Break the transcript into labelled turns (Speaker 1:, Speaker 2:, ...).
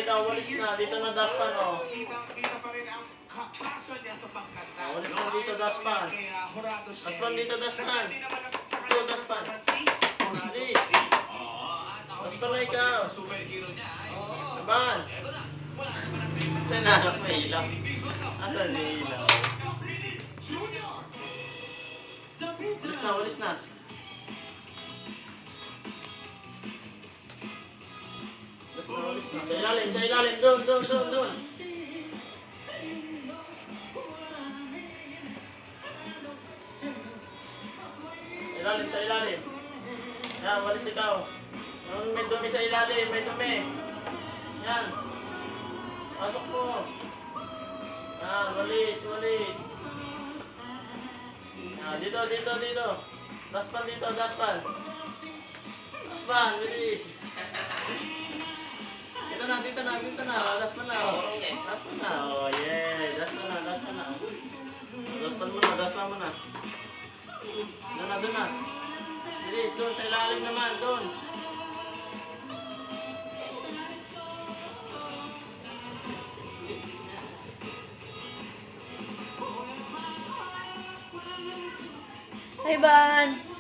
Speaker 1: ikaw, walis na. Dito na daspan, oh.
Speaker 2: Kita pa rin ang passion niya sa pagkanta.
Speaker 1: Walis na dito, daspan. Daspan dito, daspan. Dito, daspan. Bilis. Daspan na ikaw.
Speaker 2: Superhero niya.
Speaker 1: Laban. Nananap may ilaw. Asan may ilaw? Walis na, walis na. Walis na. Sa ilalim, sa ilalim. Doon, doon, doon, doon. Sa ilalim, sa ilalim. Yan, walis ikaw. May dumi sa ilalim, may dumi. Yan. Pasok mo. Yan, walis, walis. Yan, dito, dito, dito. Daspan dito, daspan. Daspan, bilis. Dito na, dito na, dito na. Daspan na. Daspan na. Oh, yeah. Daspan na, daspan na. Daspan mo na, daspan mo na. Doon na, doon na. Bilis, doon sa ilalim naman, doon.
Speaker 3: Hi, Ban!